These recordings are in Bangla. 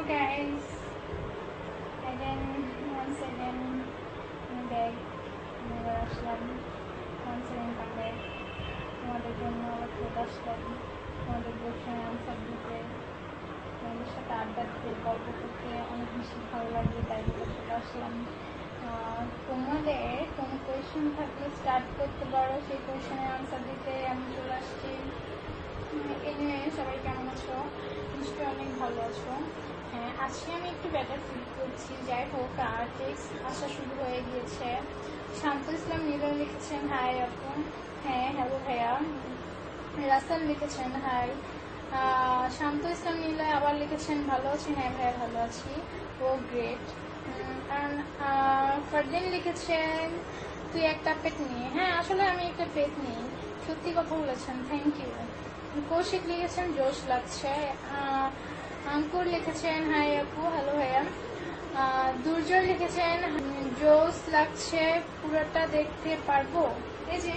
guys, again once again back আমরা আসলাম once again come back তোমাদের জন্য চলে আসলাম তোমাদের কোশ্চেন আনসার দিতে তোমাদের সাথে আড্ডা দিতে গল্প করতে অনেক বেশি ভালো লাগে তাই বলে চলে আসলাম তোমাদের কোনো কোয়েশ্চেন থাকলে স্টার্ট করতে পারো সেই কোয়েশ্চেনের আনসার দিতে আমি চলে আসছি এনিওয়ে সবাই কেমন আছো নিশ্চয়ই অনেক ভালো আছো হ্যাঁ আজকে আমি একটু বেটার ফিল করছি যাই হোক টেক্সট আসা শুরু হয়ে গিয়েছে শান্ত ইসলাম নীলয় লিখেছেন হাই আপু হ্যাঁ হ্যালো ভাইয়া রাসেল লিখেছেন হাই শান্ত ইসলাম নীলয় আবার লিখেছেন ভালো আছি হ্যাঁ ভাইয়া ভালো আছি ও গ্রেট ফারদিন লিখেছেন তুই একটা পেট নিয়ে হ্যাঁ আসলে আমি একটা পেট নিই সত্যি কথা বলেছেন থ্যাংক ইউ কৌশিক লিখেছেন জোশ লাগছে আঙ্কুর লিখেছেন হাই আপু হ্যালো ভাইয়া দুর্জয় লিখেছেন জোশ লাগছে পুরোটা দেখতে পারবো এই যে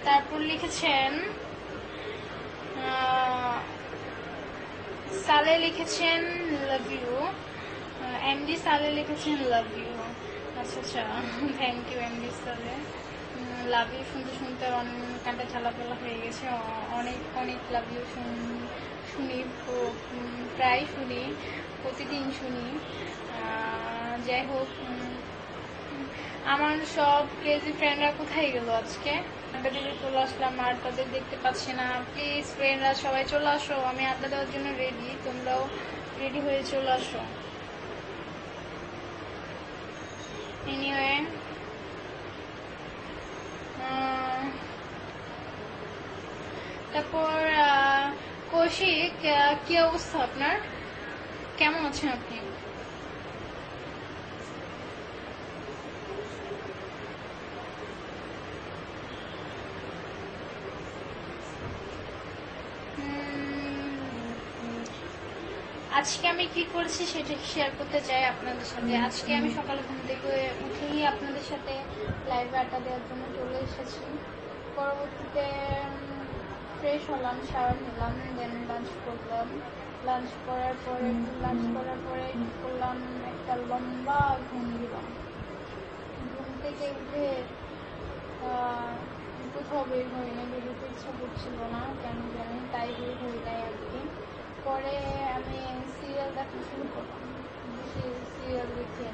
তারপর লিখেছেন সালে লিখেছেন লাভ ইউ এমডি সালে লিখেছেন লাভ ইউ আচ্ছা আচ্ছা থ্যাংক ইউ এমডি সালে লাভ ইউ শুনতে শুনতে কানটা ঝালাপালা হয়ে গেছে অনেক অনেক লাভ ইউ শুনি প্রায় শুনি প্রতিদিন শুনি যাই হোক আমার সব ক্রেজি ফ্রেন্ডরা কোথায় গেল আজকে আড্ডা দিতে চলে আসলাম আর তাদের দেখতে পাচ্ছি না প্লিজ ফ্রেন্ডরা সবাই চলে আসো আমি আড্ডা দেওয়ার জন্য রেডি তোমরাও রেডি হয়ে চলে আসো এনিওয়ে তারপর কৌশিক কি অবস্থা আপনার কেমন আছেন আপনি আজকে আমি কি করছি সেটা শেয়ার করতে চাই আপনাদের সাথে আজকে আমি সকালে ঘুম থেকে উঠেই আপনাদের সাথে লাইভে আড্ডা দেওয়ার জন্য চলে এসেছি পরবর্তীতে ফ্রেশ হলাম শাওয়ার নিলাম দেন লাঞ্চ করলাম লাঞ্চ করার পরে করলাম একটা লম্বা ঘুম দিলাম ঘুম থেকে উঠে কোথাও বের হয়নি বেরোতে ইচ্ছা করছিল না কেন জানি তাই বের হই নাই আর কি পরে আমি সিরিয়াল দেখা শুরু করলাম সিরিয়াল দেখে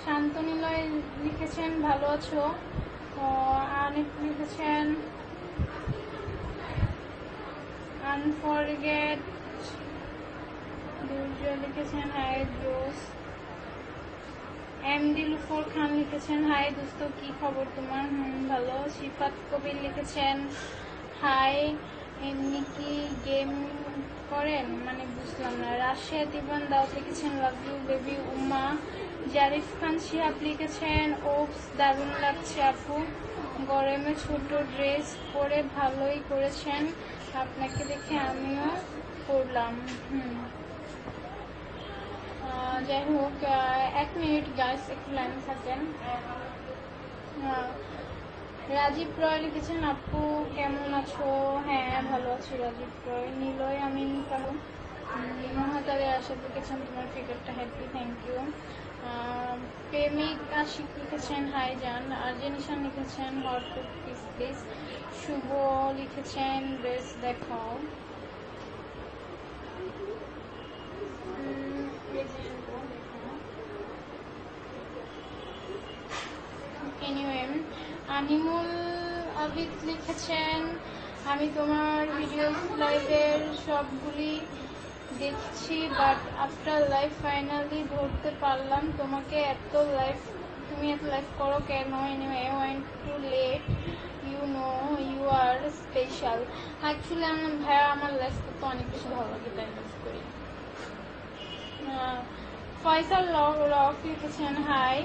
শান্তনীলয় লিখেছেন ভালো আছো আনিফ লিখেছেন আনফরগেট দুর্জয় লিখেছেন হাই জোস এমডি লুফর খান লিখেছেন হাই দোস্ত কি খবর তোমার ভালো সিফাত কবির লিখেছেন হাই এমনি কি গেম করেন মানে বুঝলাম না রাশিয়া দিবান দাওয়াত লিখেছেন লাভ ইউ বেবি উম্মা জারিফ খান শিহাব লিখেছেন ওপস দারুণ লাগছে আপু গরমে ছোট ড্রেস পরে ভালোই করেছেন আপনাকে দেখে আমিও করলাম যাই হোক 1 মিনিট গাইস একটু লাইন থাকেন রাজীব রয় লিখেছেন আপু কেমন আছো হ্যাঁ ভালো আছি রাজীব রয় নীলয় আমি মহাতারে আশা লিখেছেন তোমার ফিগারটা হ্যাপি থ্যাংক ইউ প্রেমিক আশিক লিখেছেন হাই জান, আর্জেনিশান লিখেছেন হট পিস প্লিজ, শুভ লিখেছেন বেশ দেখাও, এনিওয়ে আনিমুল আবিদ লিখেছেন আমি তোমার ভিডিও লাইভের সবগুলি দেখছি বাট আফটার লাইভ ফাইনালি ধরতে পারলাম তোমাকে, তুমি এত লাইভ করো কেন? Anyway went to let you know you are special. Actually ভাইয়া আমার লাইভ করতে অনেক বেশি ভালো লাগে, তাই লাইভ করি। ফয়সাল রক লিখেছেন হাই,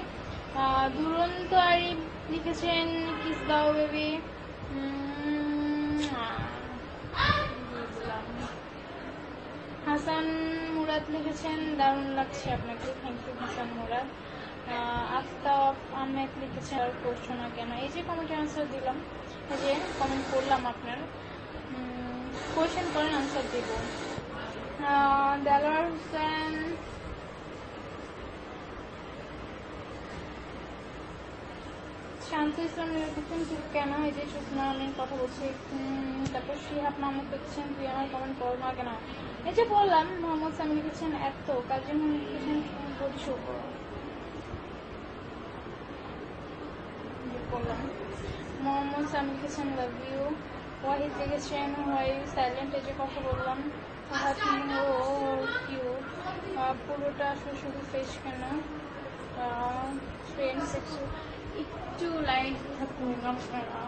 দুরন্ত আরিফ লিখেছেন কিস দাও বেবি, হাসান মুরাদ লিখেছেন দারুণ লাগছে আপনাকে, থ্যাংক ইউ হাসান মুরাদ। আফতাব আহমেদ লিখেছেন আর করছো না কেন? এই যে কমেন্টে আনসার দিলাম, এই যে কমেন্ট করলাম, আপনার কোয়েশ্চেন করেন আনসার দেব। দেলোয়ার হোসেন শান্ত ইসলাম লিখেছেন চুপ কেন? এই যে চুপ না, আমি কথা বলছি। তারপর শিহাব মাহমুদ লিখেছেন তুই আমার কমেন্ট করো না কেন? এই যে বললাম। মোহাম্মদ সামি লিখেছেন এত কাজী লিখেছেন বডি শো করো, বললাম। মোহাম্মদ সামি লিখেছেন লাভ ইউ। ওয়াহিদ লিখেছেন হোয়াই ইউ সাইলেন্ট, এই যে কথা বললাম। ও কিউট, পুরোটা আসলে শুধু ফেস কেন? ফ্রেন্ড সেকশন একটু লাইট থাকুন আপনারা।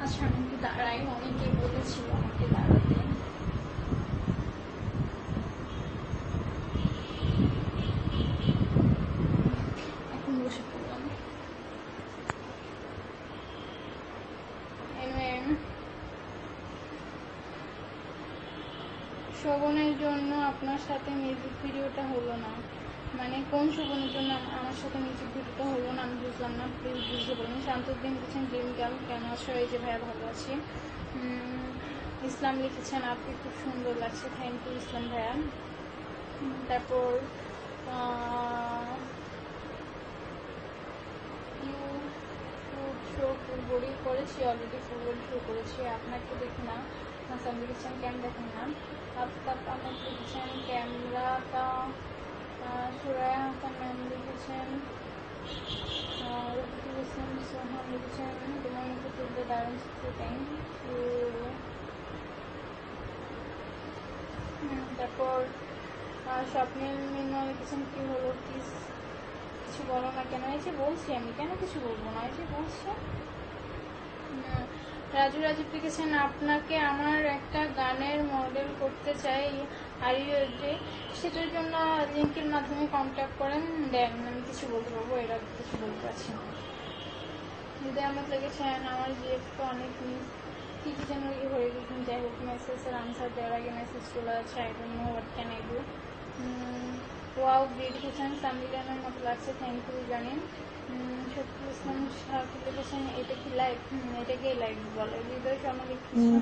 আচ্ছা আমি একটু দাঁড়াই, অনেকে বলেছিল আমাকে দাঁড়াতে। এখন বসে পড়লাম। শোভনের জন্য আপনার সাথে মিউজিক ভিডিওটা হলো না, মানে কোন শোভনের জন্য আমার সাথে মিউজিক ভিডিওটা হলো না আমি বুঝলাম না, প্লিজ বুঝতে বলুন। শান্তদ্দিন লিখেছেন ড্রিম গার্ল কেন আছো? এই যে ভাইয়া ভালো আছি। ইসলাম লিখেছেন আপনি খুব সুন্দর লাগছে, থ্যাংক ইউ ইসলাম ভাইয়া। তারপর ফুল বডি করেছি, অলরেডি ফুল বডি শো করেছি, আপনাকে দেখি না। হাসান লিখেছেন কেন দেখেন না? আফতাব আহমেদ লিখেছেন ক্যামেরাটা, সুরায়া হাসান ম্যাম লিখেছেন, রফিকুল ইসলাম সোহান লিখেছেন তোমার মতো তুলতে দারুণ শিখতে, থ্যাংক ইউ। তারপর স্বপ্নিল মিনা লিখেছেন কি হলো প্লিজ কিছু বলো না কেন? এই যে বলছি আমি, কেন কিছু বলবো না, এই যে বলছি। রাজু রাজীব লিখেছেন আপনাকে আমার একটা গানের মডেল করতে চাই, আর সেটার জন্য লিঙ্কের মাধ্যমে কন্ট্যাক্ট করেন, দেন আমি কিছু বলতে পারবো, এরা কিছু বলতে পারছি না। হৃদয় আমার লেগেছেন আমার জিএফকে অনেক মিস, কি কি যেন হয়ে গেছেন, যাই হোক মেসেজের আনসার দেওয়ার আগে মেসেজ চলে যাচ্ছে, I don't know what can I do. Wow great লিখেছেন সামিলানের মতো লাগছে, থ্যাংক ইউ জানেন। শফিকুল ইসলাম শাকিব লিখেছেন এটা কি লাইভ? এটাকেই লাইভ বলে। হৃদয় শর্মা লিখেছেন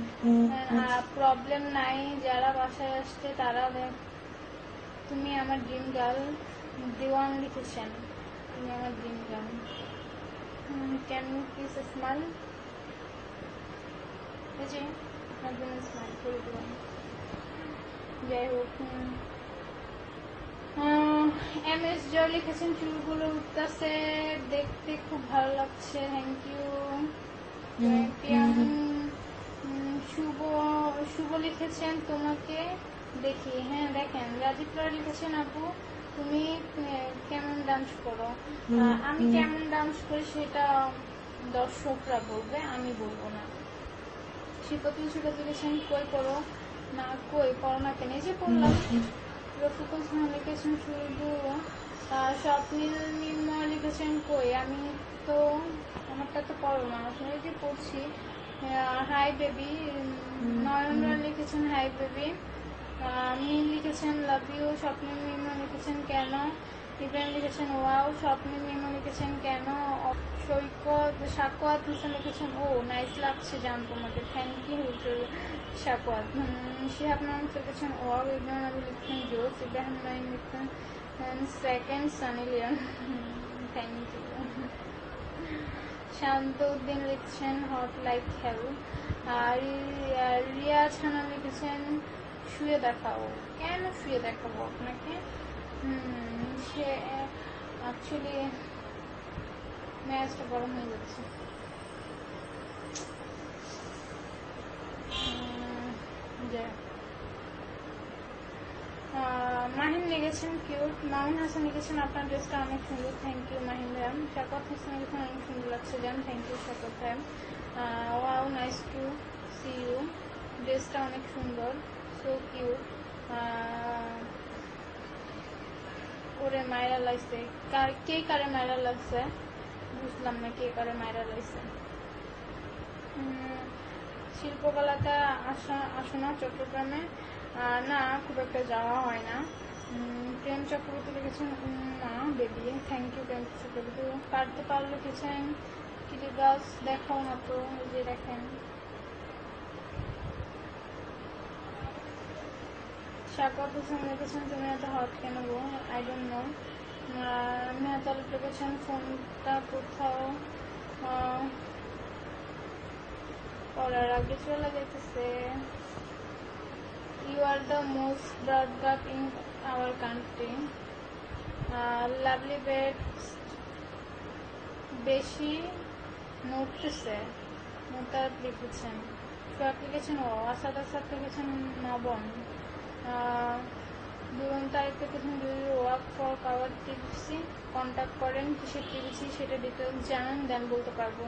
প্রবলেম নাই, যারা বাসায় আসছে তারা তুমি আমার ড্রিম গার্ল। দিওয়ান লিখেছেন তুমি আমার dream girl, can you please smile? এই যে আপনার জন্য স্মাইল করে দিলাম। যাই হোক এম এস জয় লিখেছেন চুলগুলো উঠতেছে, দেখতে খুব ভালো লাগছে, থ্যাংক ইউ। শুভ লিখেছেন তোমাকে দেখি, হ্যাঁ দেখেন। রাজীব রায় লিখেছেন আপু তুমি কেমন ডান্স করো? আমি কেমন ডান্স করি সেটা দর্শকরা বলবে, আমি বলবো না। শিপতুল লিখেছেন কই করো না, কই করো না কেন? এই যে করলাম। রফিকুল ইসলাম লিখেছেন শুধু, স্বপ্নিল নির্ময় লিখেছেন কই আমি তো আমারটা তো করো না, আসলে যে পড়ছি। Hi baby. নয়নরা লিখেছেন হাই বেবি। মিন লিখেছেন লাভ ইউ। স্বপ্নিল নির্ময় লিখেছেন কেন? ইব্রাহিম লিখেছেন ওয়াও। স্বপ্নে মেমো লিখেছেন কেন। সৈকত সাকোয়াত হোসেন লিখেছেন ও নাইস লাগছে জান তোমাকে, থ্যাংক ইউ সাকোয়াত। শিহাব নাম লিখেছেন ওয়াও। ইব্রাহিম আবু লিখেছেন জোস। ইব্রাহিম নাইম লিখেছেন second Sunny Leone, thank you. Shanto Uddin লিখছেন হট লাইক হেল। আর রিয়াজ হানান লিখেছেন শুয়ে দেখাও। কেন শুয়ে দেখাবো আপনাকে? সে অ্যাকচুয়ালি ম্যাচটা গরম হয়ে যাচ্ছে। মাহিন লিখেছেন কিউট। মামুন হাসান লিখেছেন আপনার ড্রেসটা অনেক সুন্দর, থ্যাংক ইউ মাহিন ম্যাম। শাকত হাসান লিখেছেন অনেক সুন্দর লাগছে জান, thank you Shakat ma'am. Wow nice to see you, ড্রেসটা অনেক সুন্দর, সো কিউট। ওরে মায়েরা লাগছে, কে কারে মায়েরা লাগছে বুঝলাম না, কে কারে মায়েরা লাগছে। শিল্পকলাটা আসো না চট্টগ্রামে? না, খুব একটা যাওয়া হয় না। প্রেম চক্রবর্তী লিখেছেন না বেবি, থ্যাংক ইউ প্রেম চক্রবর্তী। পারতে পারলে লিখেছেন কিটি গাছ দেখাও না তো, এই যে দেখেন। শাকত হোসেন লিখেছেন তুমি এত হট কেন গো, আই ডোন্ট নো। মেহতাল লিখেছেন ফোনটা কোথাও পড়ার আগে চলে যেতেছে। You are the most broad in our country. Lovely বেড বেশি নোটছে মোতার লিখেছেন। সোয়াক লিখেছেন ও। আসাদ আসাদ লিখেছেন নবম। দুরন্ত আরেকটা লিখেছেন যদি ওয়ার্ক ফর কাওয়ার টিভিসি কন্ট্যাক্ট করেন, কিসের টিভিসি সেটা ডিটেলস জানান, দেন বলতে পারবো।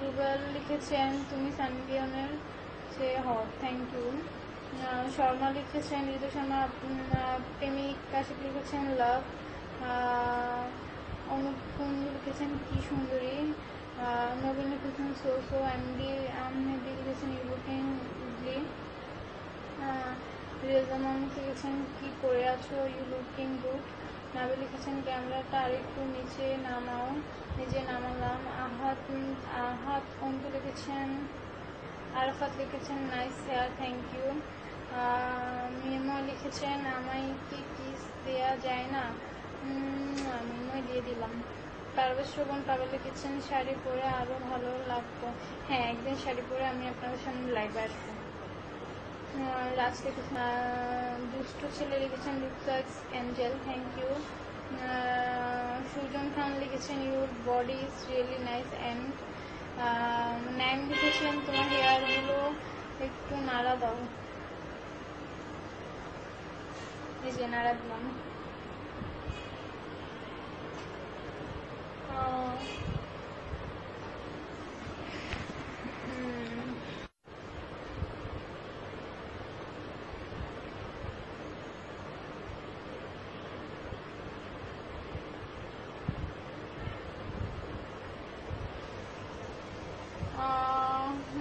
রুবেল লিখেছেন তুমি সানবিয়নের সে হট, থ্যাংক ইউ। শর্মা লিখেছেন ঋতু শর্মা প্রেমিক। কাশিপ লিখেছেন লাভ। অনুপ লিখেছেন কি সুন্দরী। নবীন লিখেছেন সো সো। আহমেদি লিখেছেন ইউরোপিয়ান ইডলি। রেজা মাহমুদ লিখেছেন কি করে আছো, ইউ লুকিং গুড। নাবি লিখেছেন ক্যামেরাটা আরেকটু নিচে নামাও, নিজে নামালাম। আহাত অন্তু লিখেছেন। আরাফাত লিখেছেন nice hair, thank you. Mimo লিখেছেন আমায় কি কিস দেওয়া যায় না? মিমোয় দিয়ে দিলাম। পারভেজ শ্রবণ পাবে লিখেছেন শাড়ি পরে আরো ভালো লাগতো। হ্যাঁ, একদিন শাড়ি পরে আমি আপনাদের সামনে লাইভে আসবো। রাজ লিখেছেন দুষ্টু ছেলে লিখেছেন looks angel, thank you. Sujon Khan লিখেছেন your body is really nice and. Naim লিখেছেন তোমার হেয়ারগুলো একটু নাড়া দাও, এই যে নাড়া দিলাম।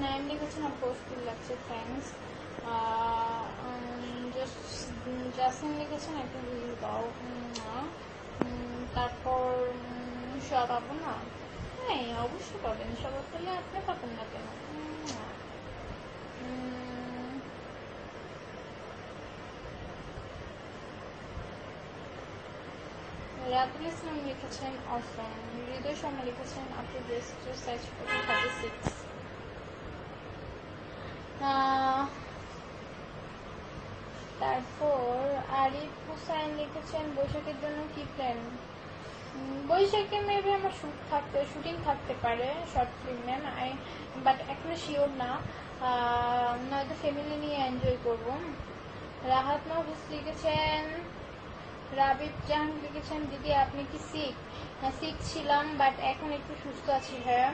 নাইম লিখেছেন পোস্টফুল লাগছে, থ্যাংকস। জাসিম লিখেছেন একটা রিভিউ দাও। তারপর সব পাবো না? হ্যাঁ অবশ্যই পাবেন, সবার পেলে আপনি পাবেন না কেন? রাতুল ইসলাম লিখেছেন অসম। হৃদয় শর্মা লিখেছেন আপনার ড্রেসটা সাইজ 36। তারপর আরিফ হুসাইন লিখেছেন বৈশাখের জন্য কি প্ল্যান? বৈশাখে মেবি আমার শুটিং থাকতে পারে শর্ট ফিল্মে, বাট এখনো শিওর না, নয়তো ফ্যামিলি নিয়ে এনজয় করবো। রাহাত মাহফুজ লিখেছেন। রাবিব জাহান লিখেছেন দিদি আপনি কি সিক? সিক ছিলাম বাট এখন একটু সুস্থ আছি। হ্যাঁ,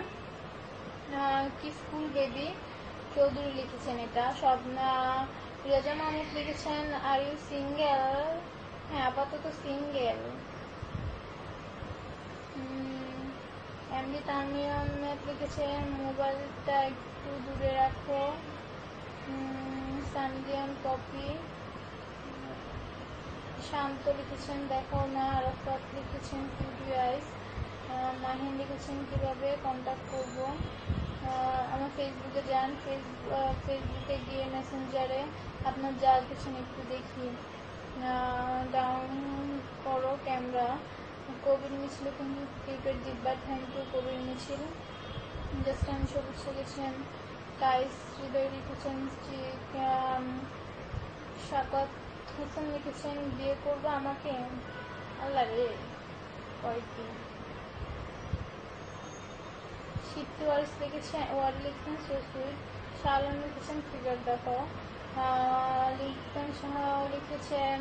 কি স্কুল বেবি চৌধুরী লিখেছেন এটা। স্বপ্না রেজা মাহমুদ লিখেছেন আর ইউ সিঙ্গেল? হ্যাঁ আপাতত সিঙ্গেল। এমডি তামিম আহমেদ লিখেছেন মোবাইলটা একটু দূরে রাখো। সানজিয়ান কপি শান্ত লিখেছেন দেখাও না। আরাফাত লিখেছেন কিউটি আইস। মাহিন লিখেছেন কীভাবে কন্ট্যাক্ট করবো। আমার ফেসবুকে যান, ফেসবুকে গিয়ে মেসেঞ্জারে আপনার যা লিখেছেন একটু দেখি, ডাউন করো ক্যামেরা। কবির মিছিল কিন্তু ক্রিকেট জিতবার, থ্যাংক ইউ কবির মিছিল। জাস্টান সবুজ লিখেছেন, কাইস হৃদয় লিখেছেন, শাকাত হোসেন লিখেছেন বিয়ে করবো আমাকে। আল্লাহ রে কয়েকদিন। শিপ্তি ওয়ার্স লিখেছেন, লিখছেন সো সুইট। শালন লিখেছেন ফিগার দেখো। লিখতেন শাহ লিখেছেন,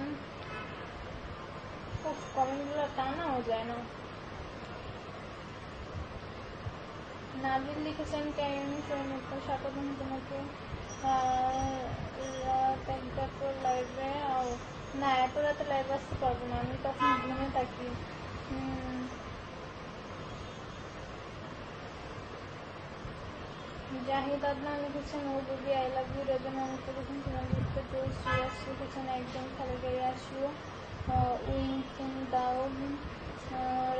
কমেন্টগুলো টানাও যায় না। নাবিল লিখেছেন ক্যারিয়ানি সৈনিকটা স্বাগতম তোমাকে লাইভে। না এত রাতে লাইভ আসতে পারবো না, আমি তখন ঘুমে থাকি। জাহিদ আদনান লিখেছেন oh baby I love you. রেজন অনেক লিখেছেন তোমার লিখতে জোর। সিরিয়াস লিখেছেন একদম খালি গাড়ি আসিও। উইনকিন দাও।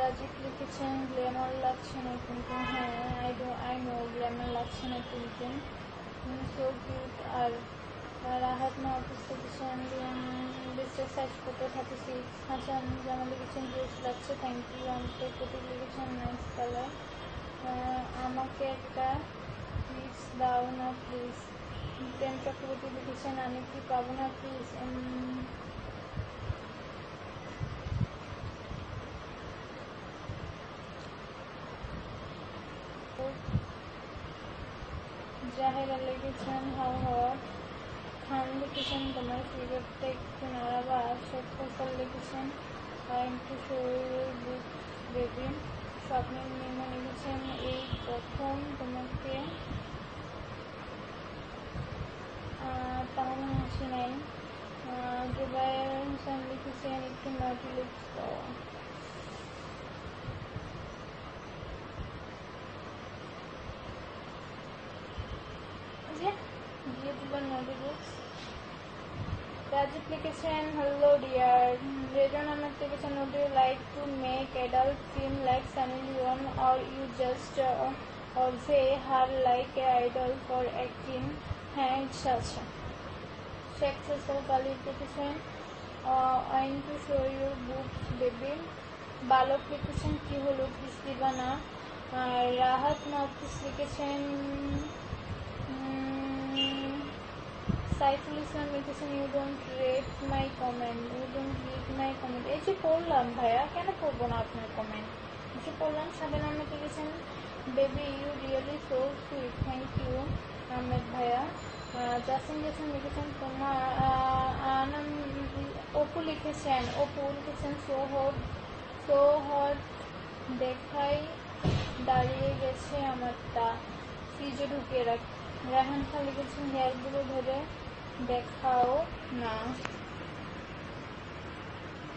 রাজীব লিখেছেন গ্ল্যামার লাগছে না কিন্তু। হ্যাঁ আই নো গ্ল্যামার লাগছে না কিন্তু, সো কিউট। আর রাহাত মাহফুজ লিখেছেন বিশ্বের সাইজ ফটো 36। হাসান জামাল লিখেছেন জোস লাগছে, থ্যাংক ইউ। অন্তর প্রতীক লিখেছেন নাইস কালার। আমাকে একটা প্লিজ দাও না প্লিজ। প্রেম চক্রবর্তী লিখেছেন আমি কি পাবো না প্লিজ। জাহেরা লিখেছেন হাও হট। খান লিখেছেন তোমার ফিগারটা একটু নাড়াবা। শেখ ফসল লিখেছেন একটু শরীর বুক বেবি। স্বপ্নের নির্মা লিখেছেন এই প্রথম তোমাকে তেমন হাসি নাই। জুবাইর হোসেন লিখেছেন একটু নটি লিপস দাও। দিয়ে দিবার নটি লিপস। রাজীব লিখেছেন হ্যালো ডিয়ার। রেজন আহমেদ লিখেছেন would you like to make adult film like Sunny Leone or you just obey her like a idol for acting? হ্যাঁ ইচ্ছা আছে। শেখ ফসল কালির লিখেছেন আইন to show your books baby. বালক লিখেছেন কি হলো কিস দিবা না। আর রাহাত মাহফুজ লিখেছেন সাইফুল ইসলাম লিখেছেন you don't read my comment, you don't read my comment. এই যে পড়লাম ভাইয়া, কেন পড়বো না আপনার কমেন্ট? এই যে পড়লাম। সাবেন আহমেদ লিখেছেন baby you really so sweet, thank you Ahmed ভাইয়া। জাসিম জাসিম লিখেছেন তোমার অপু লিখেছেন সো হট দেখাই দাঁড়িয়ে গেছে আমারটা, ফ্রিজে ঢুকিয়ে রাখ। রায়হান খান লিখেছেন হেয়ারগুলো ধরে দেখাও না।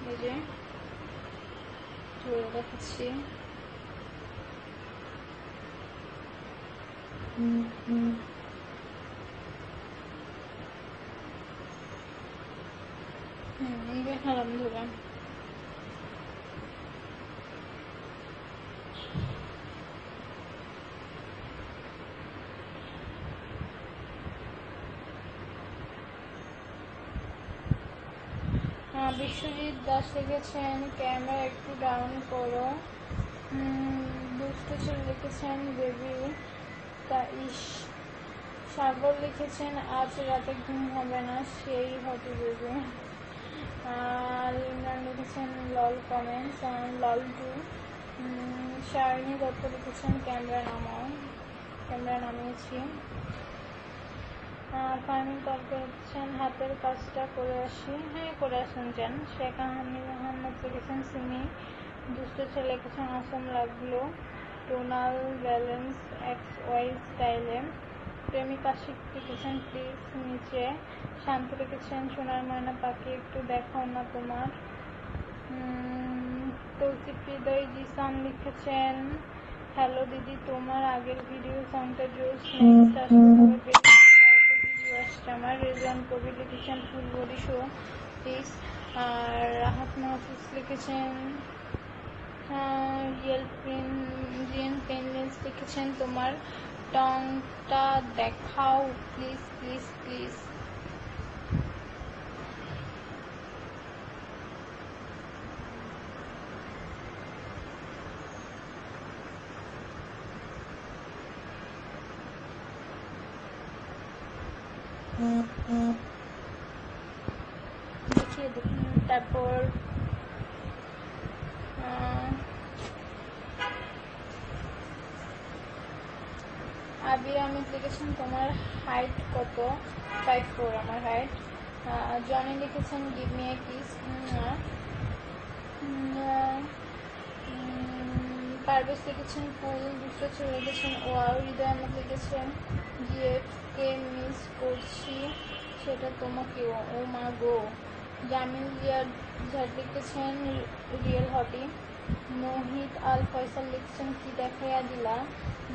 এই যে ধরে দেখাচ্ছি। দেখালাম ধরে। বিশ্বজিৎ দাস লিখেছেন ক্যামেরা একটু ডাউন করো। দুষ্টু ছেলে লিখেছেন বেবি তা ইস। সাগর লিখেছেন আজ রাতে ঘুম হবে না, সেই হতে বেবি। লিমরান লিখেছেন লল কমেন্টস লল টু। শারণী দত্ত লিখেছেন ক্যামেরা নামাও, ক্যামেরা নামিয়েছি। ফার্মিং কল করেছেন হাতের কাজটা করে আসি। হ্যাঁ করে আসুন যান। শেখ আহমদ লিখেছেন সিমি। দুষ্ট ছেলে লিখেছেন অসম লাগলো টোনাল ব্যালেন্স এক্স ওয়াই স্টাইলে। প্রেমিকা শিখ লিখেছেন প্লিজ নিচে। শান্ত লিখেছেন সোনার ময়না পাখি একটু দেখাও না তোমার। তৌসিফ হৃদয় জিসান লিখেছেন হ্যালো দিদি তোমার আগের ভিডিও সাউন্ডটা জোস ভিডিও আসছে আমার। রেজান কবি লিখেছেন ফুল বডি শো প্লিজ। আর রাহাত মাহফুজ লিখেছেন রিয়েল পেনলেন্স লিখেছেন তোমার টংটা দেখাও প্লিজ প্লিজ প্লিজ। দেখিয়ে দেখুন। তারপর আবির আহমেদ লিখেছেন তোমার হাইট কত? 5'4" আমার হাইট। জনি লিখেছেন give me a kiss. Parvez লিখেছেন ফুল। দুশো ছেলে লিখেছেন ওয়াও। হৃদয় আহমেদ লিখেছেন জিএফকে মিস করছি সেটা তোমাকেও, ও মা গো। জামিল ঝাড় লিখেছেন রিয়েল হটি। মোহিত আল ফয়সাল লিখছেন কি দেখাইয়া দিলা।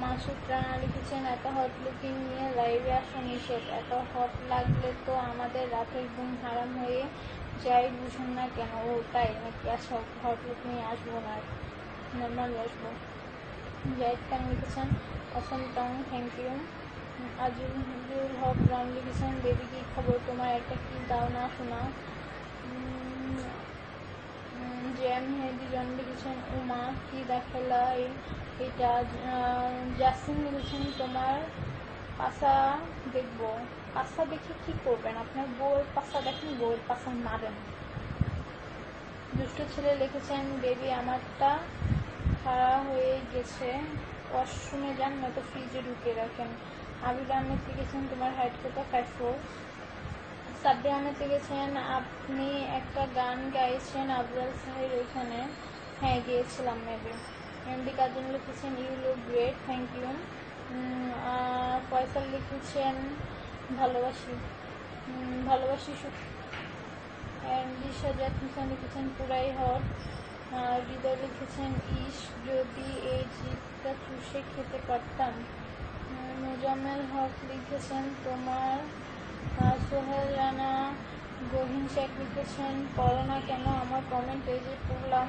মাসুদ রানা লিখেছেন এত হট লুকিং নিয়ে লাইভে আসা নিষেধ, এত হট লাগলে তো আমাদের রাতের ঘুম হারাম হয়ে যাই, বুঝুন না কেন? ও তাই নাকি? আচ্ছা, হট লুক নিয়ে আসবো না, নর্মালি আসবো। জাহিদ খান লিখেছেন অসম টং, থ্যাংক ইউ। আজিজুল হক রাম লিখেছেন বেবি কি খবর তোমার, একটা কি দাও না শোনা। জেএম হেদি জন লিখেছেন উমা কি দেখালা এটা। জাসিম লিখেছেন তোমার পাশা দেখবো। পাশা দেখে কি করবেন? আপনার বউয়ের পাশা দেখেন, বউয়ের পাশা মারেন। দুষ্ট ছেলে লিখেছেন বেবি আমারটা খাড়া হয়ে গেছে, ওয়াশরুমে যান নয়তো ফ্রিজে ঢুকে রাখেন। আবির আহমেদ লিখেছেন তোমার হাইট কত? 5'4". সাব্বির আহমেদ লিখেছেন আপনি একটা গান গাইছেন আবরাল সাহের ওইখানে। হ্যাঁ, গিয়েছিলাম মেবি। এমডি কাজল লিখেছেন you look great, thank you. Faisal লিখেছেন ভালোবাসি ভালোবাসি। এমডি সাজাদ হোসেন লিখেছেন পুরাই হট। হৃদয় লিখেছেন ইস যদি এই জিপটা চুষে খেতে পারতাম। মোজাম্মেল হক লিখেছেন তোমার। সোহেল রানা গহিন শেখ লিখেছেন পড়ো না কেন আমার কমেন্ট, এই যে পড়লাম।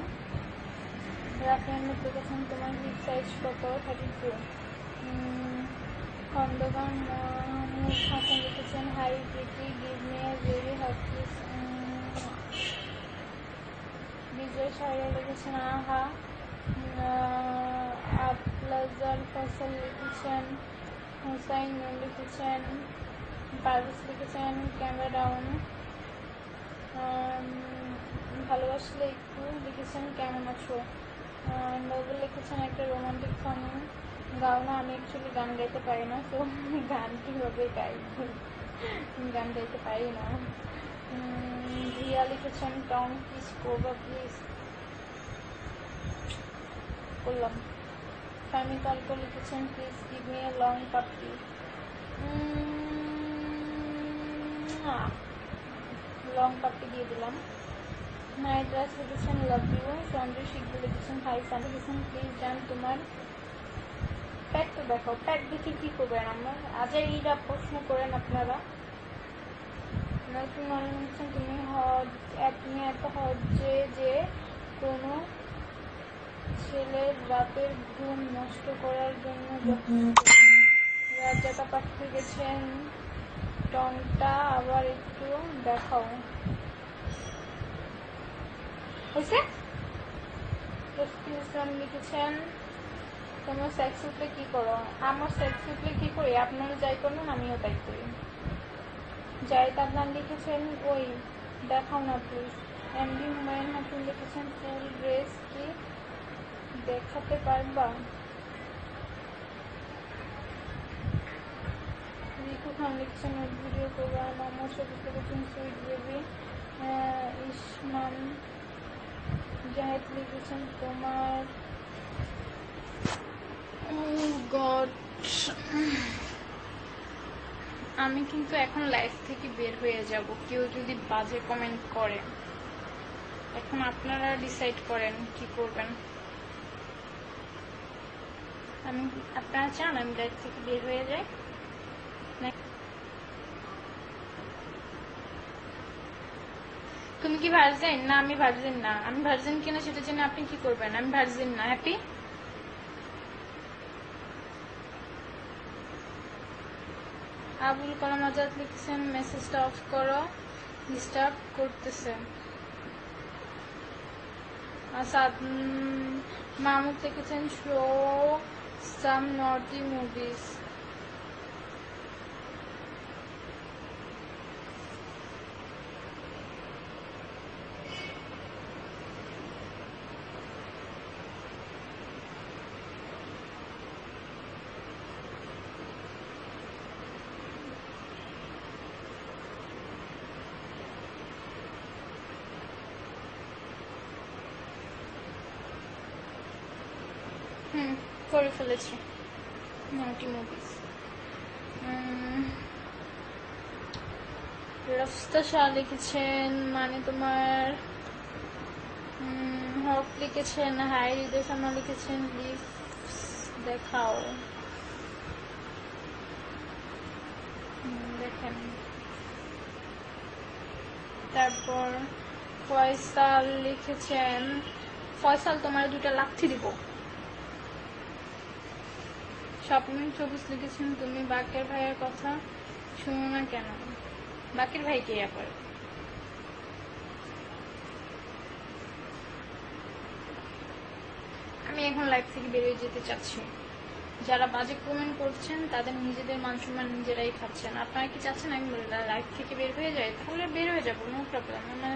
রাফি আহমেদ লিখেছেন তোমার হিপ সাইজ কত? 32। খন্দকার মাহমুদ হাসান লিখেছেন hi pretty give me a very hot kiss. Bijoy সাহেব লিখেছেন আহা। আফলাজাল ফসল লিখেছেন। হুসাইন লিখেছেন। পারভেজ লিখেছেন ক্যামেরা ডাউন। ভালোবাসলে একটু লিখেছেন কেমন আছো। নোবেল লিখেছেন একটা রোমান্টিক সং গাও না। আমি অ্যাকচুয়ালি গান গাইতে পারি না, তো গান কীভাবে গাই, গান গাইতে পারি না। রিয়া লিখেছেন টং কিস করবা প্লিজ, করলাম। ফামি তল্প লিখেছেন please give me a long puppy. Long puppy দিয়ে দিলাম। নাইট রাইস লিখেছেন লাভ ইউ। সঞ্জয় শিখবু লিখেছেন হাই সান লিখেছেন প্লিজ জান তোমার প্যাক তো দেখাও। প্যাক দেখে কী করবেন? আমার আজ এইটা প্রশ্ন করেন আপনারা। নতুন মনে হচ্ছেন তুমি এত হজ যে কোনো ছেলের রাতের ঘুম নষ্ট করার জন্য যথেষ্ট। রাজাটা পাঠিয়ে গেছেন টংটা আবার একটু দেখাও। হয়েছে? ইসলাম লিখেছেন তোমার সেক্স উঠলে কী করো? আমার সেক্স উঠলে কী করি? আপনারা যাই করবেন আমিও তাই করি। জাহিদ আদনান লিখেছেন ওই দেখাও না প্লিজ। এমডি হুমায়ুন হাকিম লিখেছেন ফুল ড্রেস কি দেখাতে পারবা? রিকু খান লিখছেন ভিডিও করবা। মোহাম্মদ শফিক লিখেছেন সুইট বেবি। ইসমাম জাহিদ লিখেছেন তোমার গড। আমি কিন্তু এখন লাইফ থেকে বের হয়ে যাব কেউ যদি বাজে কমেন্ট করে। এখন আপনারা ডিসাইড করেন কি করবেন। আপনারা চান আমি লাইফ থেকে বের হয়ে যাই? তো তুমি কি ভার্জিন? না আমি ভার্জিন না। আমি ভার্জিন কিনা সেটা জেনে আপনি কি করবেন? আমি ভার্জিন না। হ্যাপি? আবুল কালাম আজাদ লিখেছেন মেসেজটা অফ করো, ডিস্টার্ব করতেছে। আসাদ মাহমুদ লিখেছেন শো সাম নটি মুভিজ। করে ফেলেছি নটি মুভিজ। রাফস্তা শাহ লিখেছেন মানে তোমার হক লিখেছেন হাই, হৃদয় শর্মা লিখেছেন লিভ দেখাও। দেখেন। তারপর ফয়সাল লিখেছেন ফয়সাল তোমার 2টা লাথি দিব। স্বপ্নের সবুজ লিখেছেন তুমি বাকের ভাইয়ের কথা শুনো না কেন? বাকের ভাই কে আবার? আমি এখন লাইভ থেকে বেরিয়ে যেতে চাচ্ছি। যারা বাজে কমেন্ট করছেন তাদের নিজেদের মান সম্মান নিজেরাই খাচ্ছেন। আপনারা কি চাচ্ছেন আমি লাইভ থেকে বের হয়ে যাই? তাহলে বের হয়ে যাবো, নো প্রবলেম। আমার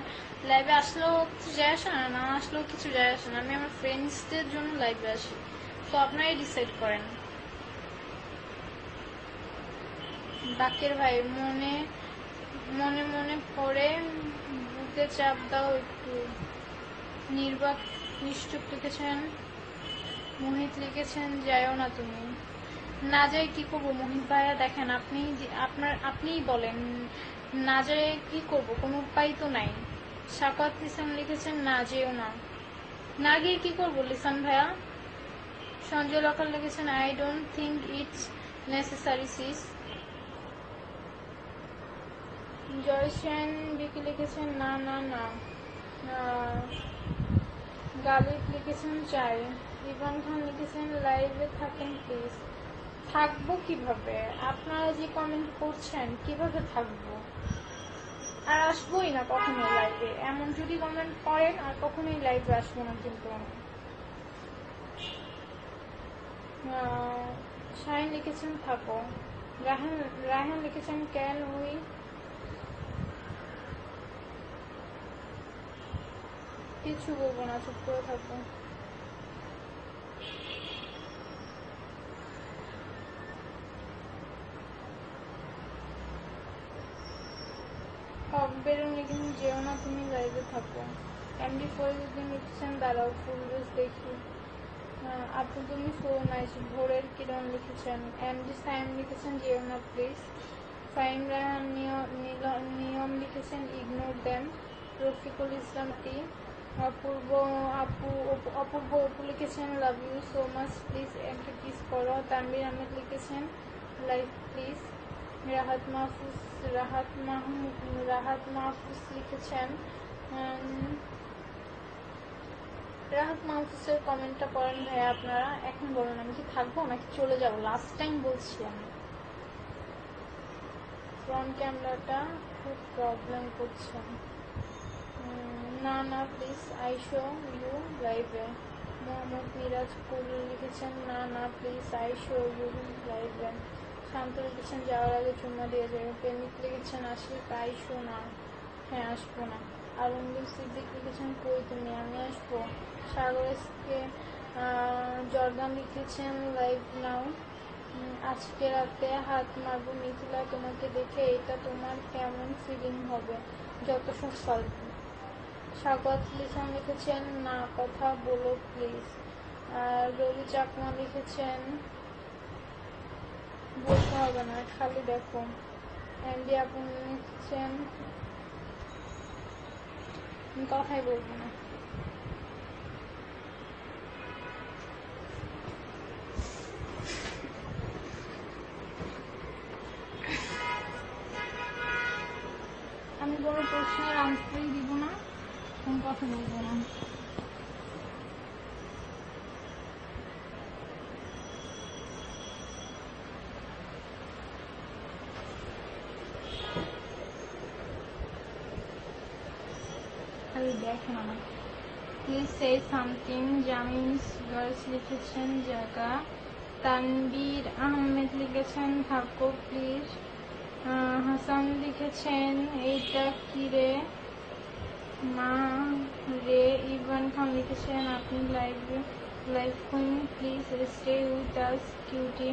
লাইভে আসলেও কিছু যায় আসে না, না আসলেও কিছু যায় আসে না। আমি আমার ফ্রেন্ডসদের জন্য লাইভে আসি, তো আপনারাই ডিসাইড করেন। বাকের ভাই মনে মনে মনে পড়ে বুকে চাপ দাও একটু। নির্বাক নিশ্চুপ লিখেছেন। মোহিত লিখেছেন যাইও না তুমি। না যাই কি করবো মোহিত ভাইয়া? দেখেন আপনিই বলেন না যাই কি করবো, কোনো উপায় তো নাই। শাকাত লিসান লিখেছেন না যেও না। না গিয়ে কি করবো লিসান ভাইয়া? সঞ্জয় লকার লিখেছেন I don't think it's necessary sis. Joy Sen Bicky লিখেছেন না না না। গালিব লিখেছেন চাই। ইভান খান লিখেছেন লাইভে থাকেন প্লিজ। থাকবো কিভাবে? আপনারা যে কমেন্ট করছেন কিভাবে থাকবো? আর আসবোই না কখনো লাইভে। এমন যদি কমেন্ট করেন আর কখনোই লাইভে আসবো না। কিন্তু শাহিন লিখেছেন থাকো। রায়হান লিখেছেন ক্যান উই। কিছু বলবো না, চুপ করে থাকবো। বেরোন লিখেছেন যেও না তুমি লাইভে থাকো। এমডি ফরিদুদ্দিন লিখেছেন দাঁড়াও ফুল ড্রেস দেখি। আপু তুমি সো নাইস। ভোরের কিরণ লিখেছেন। এমডি সাইম লিখেছেন যেও না প্লিজ। ফাইম রায়হান নিয়ম লিখেছেন ইগনোর দেম। রফিকুল ইসলাম টি। অপূর্ব অপু লিখেছেন love you so much please একটা কিস করো। তানভীর আহমেদ লিখেছেন লাইভ প্লিজ। রাহাত মাহফুজ লিখেছেন। রাহাত মাহফুজের কমেন্টটা পড়েন ভাইয়া আপনারা। এখন বলুন আমি কি থাকবো নাকি চলে যাবো? লাস্ট টাইম বলছি আমি। ফ্রন্ট ক্যামেরাটা খুব প্রবলেম করছে। না না প্লিজ আই শো ইউ লাইভে। মোহাম্মদ মিরাজ কুল লিখেছেন না না প্লিজ আই শো ইউ লাইভে। শান্ত লিখেছেন যাওয়ার আগে চুম্মা দিয়ে যাবে। প্রেমিক লিখেছেন আশিক আই শো না। হ্যাঁ আসবো না। আলমগীর সিদ্দিক লিখেছেন কই তুমি? আমি আসবো। সাগর এসকে জর্দান লিখেছেন লাইভ নাও। আজকে রাতে হাত মারবো মিথিলা তোমাকে দেখে, এটা তোমার কেমন ফিলিং হবে? যত সব সলভ। স্বাগত লিসান লিখেছেন না কথা বলো প্লিজ। রবি চাকমা লিখেছেন বলতে হবে না খালি দেখো। এমডি আপনি লিখেছেন কথাই বলবো না। আমি কোনো প্রশ্নের আনসারই দিব না, কোনো কথা বলবো না। খালি দেখেন আমার। Please say something. Jamin's girls লিখেছেন জায়গা। তানবীর আহমেদ লিখেছেন থাকো প্লিজ। হাসান লিখেছেন এইটা কি রে মা রে। ইভান খান লিখেছেন আপনি live queen please stay with us cutie.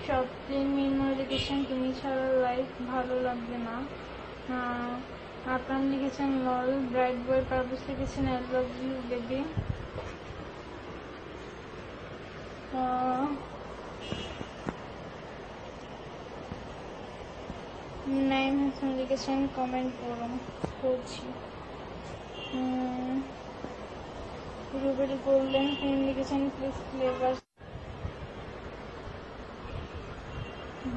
Swapnil Minmoy লিখেছেন তুমি ছাড়া লাইফ ভালো লাগবে না। আপনার লিখেছেন লল। ব্রাইট বয় পারভেজ লিখেছেন I love you baby. Naim Hasan লিখেছেন কমেন্ট করছি। রুবেল গোল্ডেন ফিল্ম লিখেছেন প্লিজ ফ্লেভার।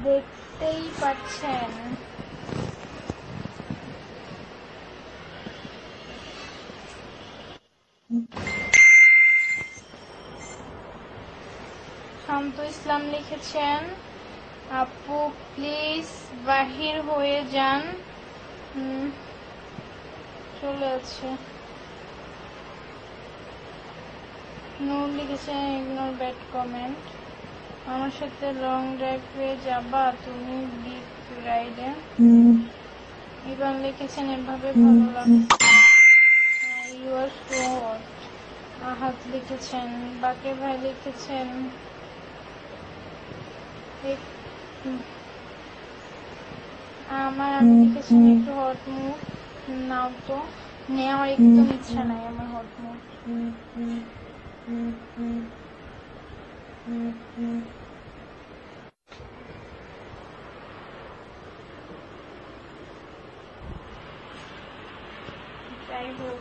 দেখতেই পাচ্ছেন শান্ত ইসলাম লিখেছেন আপু প্লিজ বাহির হয়ে যান। চলে আছে। নূর লিখেছেন ইগনোর ব্যাড কমেন্ট। আমার সাথে লং ড্রাইভে যাবা তুমি বিগ রাইডে। ইভান লিখেছেন এভাবে ভালো লাগছে। You are so hot. আহাত লিখেছেন। বাকের ভাই লিখেছেন আমি লিখেছেন একটু হট মুড নাও তো। নেওয়ার একদম ইচ্ছা নাই আমার হট মুড। যাই হোক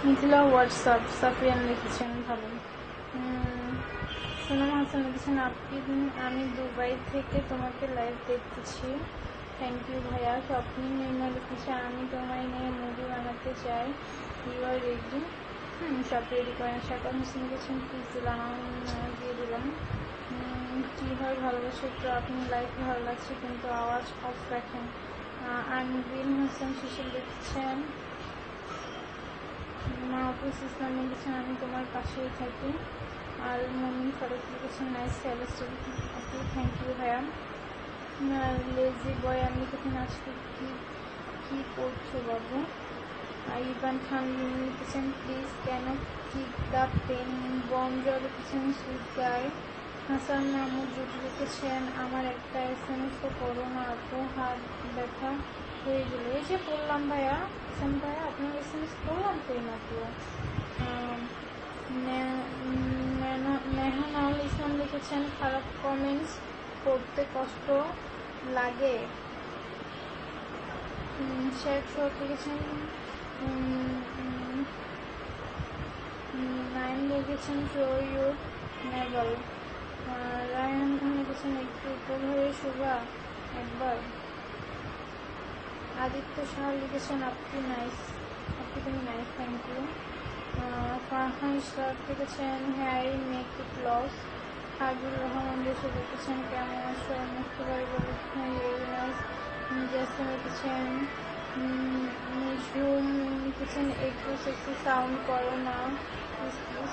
মিথিলা হোয়াটসঅ্যাপ। সাফিয়ান লিখেছেন ভালো। সুনাম হাসান লিখেছেন আমি দুবাই থেকে তোমাকে লাইভ দেখতেছি। থ্যাংক ইউ ভাইয়া। স্বপ্নিল নির্মল লিখেছে আমি তোমায় নিয়ে মুভি বানাতে চাই। You are ready. সব রেডি করেন। শাকাল হোসেন লিখেছেন প্লিজ দিলাম দিয়ে দিলাম। কী হয় ভালোবাসা একটু আপনি লাইভ ভালো লাগছে কিন্তু আওয়াজ অফ রাখেন। আনবিন হোসেন শিশির লিখেছেন মাহফুজ ইসলাম লিখেছেন আমি তোমার পাশেই থাকি। আর মমিন ফারুক লিখেছেন nice style story. Okay thank you ভাইয়া। লেজি বয় আমি লিখেছেন আজকে কি করছো বাবু। ইভান খান লিখেছেন প্লিজ কেন কিক দ্য পেন। বমজা লিখেছেন সুইট গাই। হাসান মাহমুদ যদি লিখেছেন আমার একটা SMS তো করো না আপু হাত ব্যথা হয়ে গেল। এই যে বললাম ভাইয়া হাসান ভাইয়া আপনার SMS করলাম তো মাত্র। মেহনাউল ইসলাম লিখেছেন খারাপ কমেন্টস পড়তে কষ্ট লাগে। শেখ শোক লিখেছেন নাইম লিখেছেন শো ইউর নেভাল। রায়হান খান লিখেছেন একটু উপর হয়ে শুভা একবার। আদিত্য শাহ লিখেছেন আপনি নাইস। আপনি তুমি nice thank you. Farhan Ishraq লিখেছেন hi make it loss. Habibur Rahman দেশে লিখেছেন কেমন আছো। মুস্তফা লিখেছেন জেসিম লিখেছেন নিজুম লিখেছেন একটু সেক্সি সাউন্ড করো না প্লিজ প্লিজ।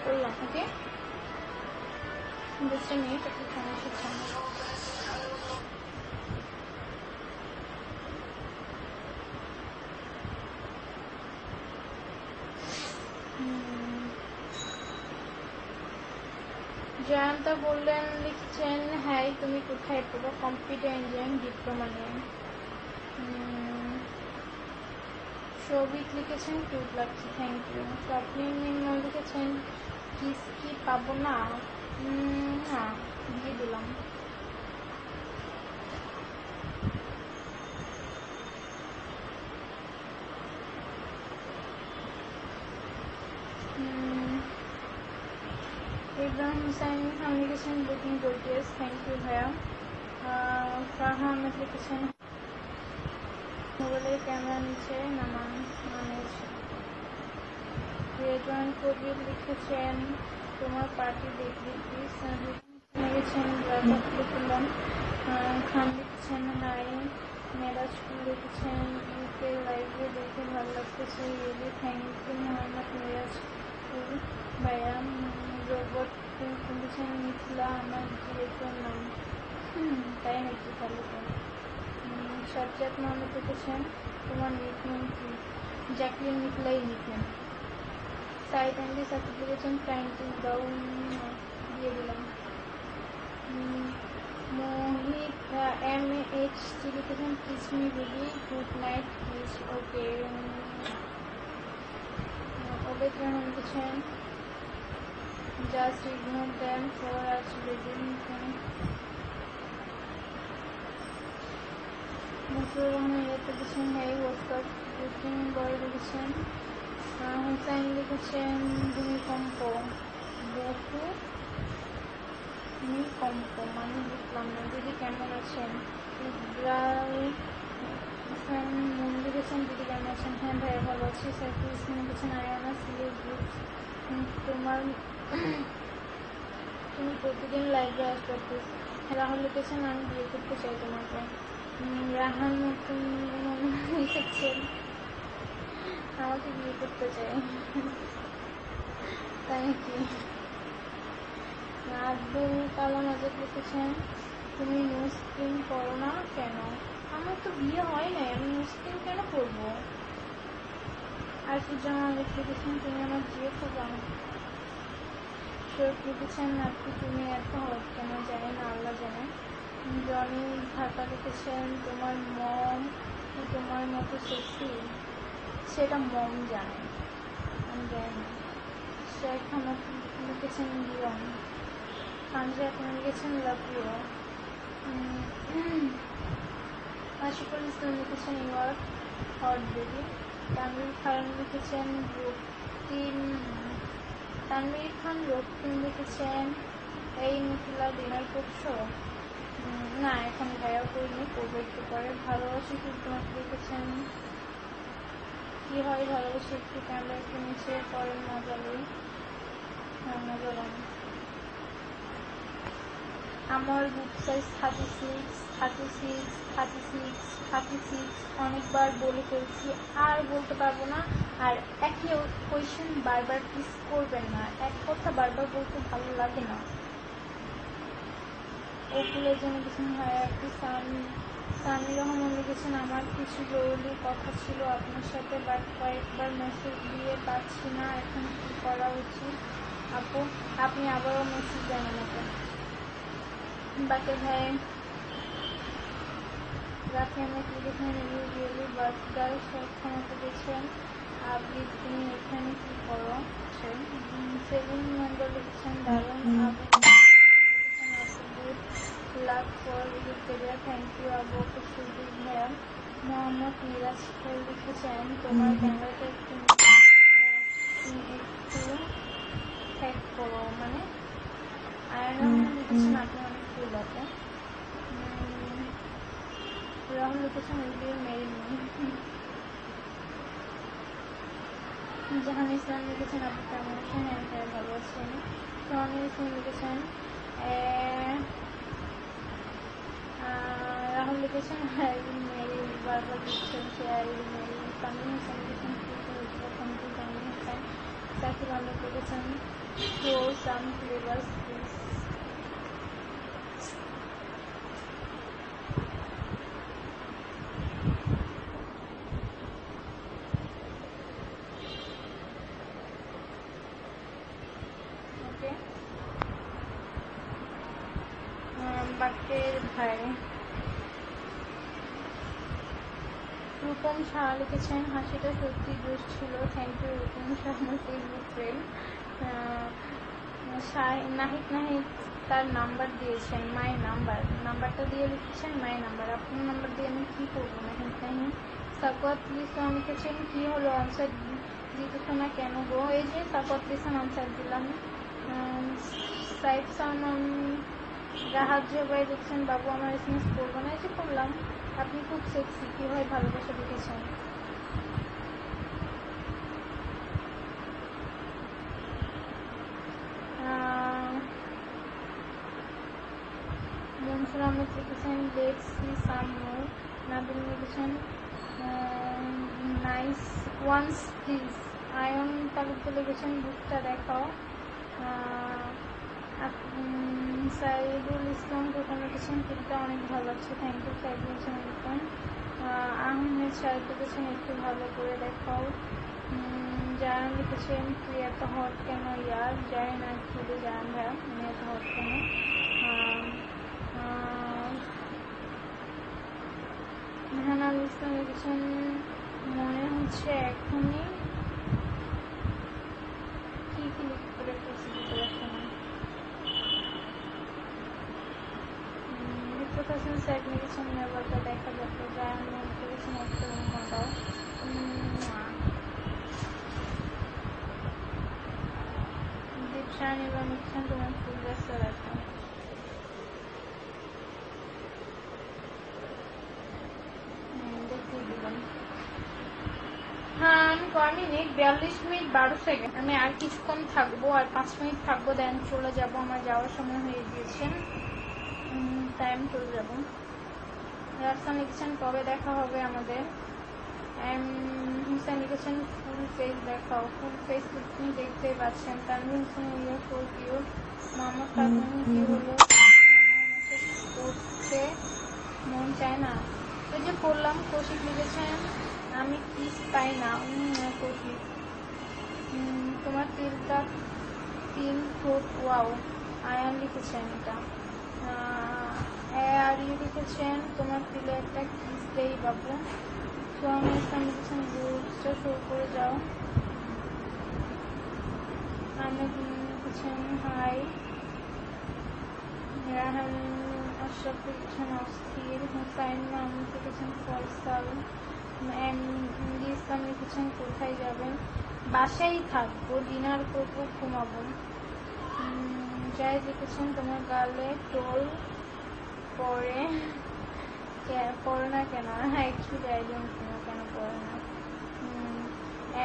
করলাম ওকে just a minute একটু সমস্যা ছিল। জয়ন্তা বললেন লিখছেন হ্যাঁ তুমি কোথায় পড়ো। কম্পিউটার ইঞ্জিনিয়ারিং ডিপ্লোমা নিয়ে। সৌভিক লিখেছেন কিউট লাগছে থ্যাংক ইউ। স্বপ্নিল নির্মল লিখেছেন কিস কি পাবো না। না দিয়ে দিলাম। আবরাম হুসাইন খান লিখেছেন লুকিং গর্জিয়াস, থ্যাংক ইউ ভাইয়া। ফারহা আহমেদ লিখেছেন মোবাইলের ক্যামেরা নিচে নামান মানেজ। রেজওয়ান কবির লিখেছেন তোমার পার্টি দেখবি প্লিজ। লিখেছেন রাজাকুল্লাম খান লিখেছেন হাই। মেরাজপুর লিখেছেন ইউকে লাইভে দেখে ভালো লাগতেছে really, thank you Mohammad Mirajpur ভাইয়া। রোবট লিখেছেন মিথিলা আমার ডিরেক্টর নাম। তাই নাকি, ভালো তো। সাজ্জাদ মোহাম্মদ লিখেছেন তোমার নিকনেম কি? জ্যাকলিন মিথিলাই নিকনেম। সাইড অ্যান্ড সাকিব লিখেছেন ক্লায়েন্টিস দাও, দিয়ে দিলাম। মোহিত MH লিখেছেন kiss me baby, good night please. Okay. Obed Rahman লিখেছেন just ignore them for us baby. মুসুর রহমান ইয়েতে লিখেছেন হেই হোয়াটসঅ্যাপ। লুকিং বয় লিখেছেন হুসাইন লিখেছেন ভূমিকম্প, বহু ভূমিকম্প মানে বুঝলাম না দিদি কেমন আছেন। ইব্রাহিম মন লিখেছেন দিদি কেমন আছেন? হ্যাঁ ভাইয়া ভালো আছি। সাইফুল ইসলাম লিখেছেন আয়ানা সিলের গ্রুপ তোমার তুমি প্রতিদিন লাইভে আসবে প্লিজ। রাহুল লিখেছেন আমি বিয়ে করতে চাই তোমাকে। রাহান নতুন লিখেছেন আমাকে বিয়ে করতে চাই, তাই কি? আব্দুল কালাম আজাদ লিখেছেন তুমি মুসলিম করো না কেন? আমার তো বিয়ে হয় নাই, আমি মুসলিম কেন করবো? আরফুজ্জামান লিখেছেন তুমি আমার জিও খোঁজা। শোক লিখেছেন আপনি তুমি এত হট কেন জানি না, আল্লাহ জানে। জনি ঢাকা লিখেছেন তোমার মম তোমার মতো সেক্সি, সেটা মম জানে, আমি জানি না। শেখ হামাদ লিখেছেন লিয়ন। পাঞ্জা এখন লিখেছেন লাভ ইউ। আশিকুল ইসলাম লিখেছেন you are hot baby. Tanvir Khan লিখেছেন রক্তিম। তানভীর খান রক্তিম লিখেছেন এই মিথিলা ডিনার করছো? না এখন ভাইয়া করিনি, করবো একটু পরে। ভালোবাসি খুব তোমাকে লিখেছেন কি হয় ভালোবাসি একটু ক্যামেরা একটু নিচে করেন মজা লই। হ্যাঁ মজা লাম। আমার বুক সাইজ 36 অনেকবার বলে ফেলছি, আর বলতে পারবো না। আর একই কোয়েশ্চেন বারবার প্লিজ করবেন না, এক কথা বারবার বলতে ভালো লাগে না। ওগুলো জেনে গেছেন হয় আপনি। সানি রহমান লিখেছেন আমার কিছু জরুরি কথা ছিল আপনার সাথে, বাট কয়েকবার মেসেজ দিয়ে পাচ্ছি না, এখন কি করা উচিত আপু? আপনি আবারও মেসেজ দেন আমাকে। বাকে ভাই রাখি আমাকে লিখেছেন ইউ রিয়েলি বার্থডার ক্ষমতা দিয়েছেন আপনি, তুমি এখানে কি করো? সেলিম মন্ডল লিখেছেন দারুণ। Love for your career, thank you Abu Sudip ভাইয়া। মোহাম্মদ মিরাজ লিখেছেন তোমার ক্যামেরাটা একটু হ্যাক করো, মানে আয়ন রহমান লিখেছেন আপনি অনেক ফুল আছে। রাহুল লিখেছেন উইল মেরি মি। জাহান ইসলাম লিখেছেন আপনি কেমন আছেন? হ্যাঁ ভালো আছেন। সোহানি ইসলাম লিখেছেন রাহুল লিখেছেন আই উইল মেরি, বারবার লিখছেন say I will marry. Tamim Hossain লিখেছেন তামিম হোসেন। সাকিব আহমেদ লিখেছেন show some flavours please. Okay Baker ভাই। রূপম শাহ লিখেছেন হাসিটা সত্যি জোশ ছিল, থ্যাংক ইউ রূপম শাহ আমার ফেসবুক ফ্রেন্ড। নাহিদ তার নাম্বার দিয়েছেন, মায়ের নাম্বারটা দিয়ে লিখেছেন মায়ের নাম্বার। আপনার নাম্বার দিয়ে আমি কী করবো? নাহিদ সাকওয়াত ইসলাম লিখেছেন কি হলো আনসার দিতেছ না কেন গো? এই যে সাকওয়াত ইসলাম আনসার দিলাম। সাইফ সালমান রাহাত ভাই দেখছেন বাবু আমার এসএমএস করবো না, যে করলাম। আপনি খুব সেক্সি, কি হয় ভালোবাসা দেখেছেন। মনসুর আহমেদ লিখেছেন লেটস সি সাম মোর। নাবিল লিখেছেন nice once please. Ion Talukdar লিখেছেন বুকটা দেখাও। সাইদুল ইসলাম প্রথম লিখেছেন টিপটা অনেক ভালো লাগছে, থ্যাংক ইউ সাইদুল ইসলাম। আহমেদ সাহেব লিখেছেন একটু ভালো করে দেখাও। জায়ান লিখেছেন তুই এত হট কেন ইয়ার। জায়ান আর কি জায়ান ভাইয়া আমি এত হট কেন। মেহানাল ইসলাম লিখেছেন মনে হচ্ছে এখনই কি ক্লিক করে ফেসবুকে দেখেন। বিপ্লব হাসান স্যার লিখেছেন ব্যাপারটা দেখা যাবে। জায়ান মনে করেছেন একটা ঘন্টাও দীপশান এবং লিখছেন তোমার ফুল ব্যস্ত রাখো। হ্যাঁ আমি কয় মিনিট 42 মিনিট 12 সেকেন্ড। আমি আর কিছুক্ষণ থাকবো, আর 5 মিনিট থাকবো, দেন চলে যাব। আমার যাওয়ার সময় হয়ে গিয়েছে, টাইম চলে যাব। রাফসান লিখেছেন কবে দেখা হবে আমাদের। হুসেন লিখেছেন ফুল ফেস দেখাও। ফুল ফেস আপনি দেখতেই পাচ্ছেন। তানভীর হোসেন ইয়ে ফোর কিউ। মোহাম্মদ কাকুন কি হলো করতে মন চায় না। ওই যে পড়লাম। কৌশিক লিখেছেন আমি কিস পাই না। কৌশিক তোমার তিলটা তিল ঠোঁট ওয়াও। আয়ান লিখেছেন এটা। আর ইউ লিখেছেন তোমার তিলে একটা কিস দেই বাবু। সোহান ইসলাম লিখেছেন বুকসটা শো করে যাও। আহমেদ লিখেছেন হাই। রাহান আশরাফ লিখেছেন অস্থির। হুসাইন মাহমুদ লিখেছেন ফয়সাল। এমডি ইসলাম লিখেছেন কোথায় যাবেন। বাসায় থাকবো, ডিনার করবো, ঘুমাবো। যাই লিখেছেন তোমার গালে টোল পরে না কেন। অ্যাকচুয়ালি আই ডোন্ট নো কেন পরে না।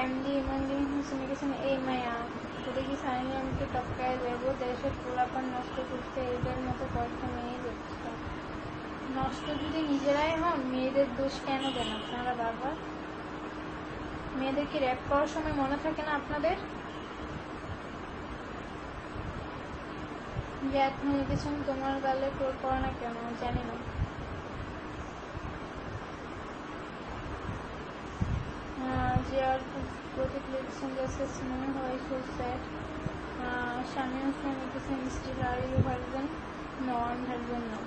এমডি ইমানদিন হোসেন লিখেছেন এই মায়া তোরে কি সাইনি আমাকে টপকায় দেবো। দেশের পোলাপান নষ্ট করতে এদের মতো কয়েকটা মেয়ে দেখছে। নষ্ট যদি নিজেরাই হন মেয়েদের দোষ কেন দেন আপনারা বারবার। মেয়েদেরকে র্যাপ করার সময় মনে থাকে না আপনাদের যে এখন লিখেছেন তোমার গালে টোল পড়ে না কেন জানি না। যে আর প্রতীক লিখেছেন জাস্ট মনে হয় সো স্যাড। শামীম হোসেন লিখেছেন still are you virgin no un virgin no.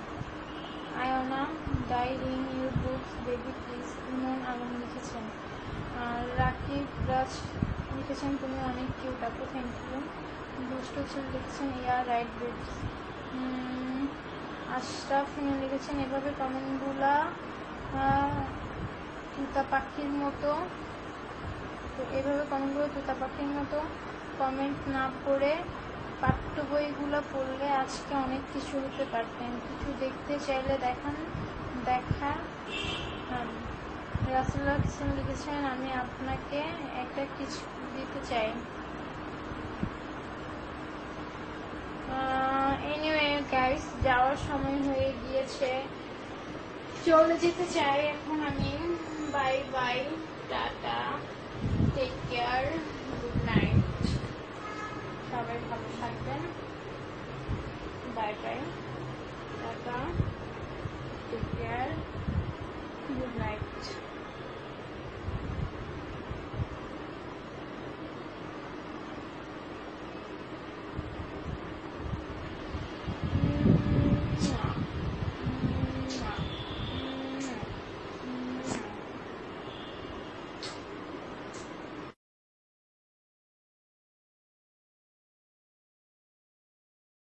I wanna die in your books baby please. Imon Alam লিখেছেন। রাকিব রাজ লিখেছেন তুমি অনেক কিউট আপু, থ্যাংক ইউ। দুষ্ট ছিল লিখেছেন ইয়ার রাইট বিটস। আশরাফ লিখেছেন এভাবে কমেন্টগুলা তুতা পাখির মতো। তো এভাবে কমেন্টগুলো তুতা পাখির মতো কমেন্ট না পড়ে পাঠ্য বইগুলো পড়লে আজকে অনেক কিছু হতে পারতেন। কিছু দেখতে চাইলে দেখা রাসেল্লাহ হোসেন লিখেছেন আমি আপনাকে একটা কিছু দিতে চাই। এনিওয়ে গাইস যাওয়ার সময় হয়ে গিয়েছে, চলে যেতে চাই এখন আমি। Bye bye, tata, take care, good night, সবাই ভালো থাকবেন। Bye bye, tata, take care, good night.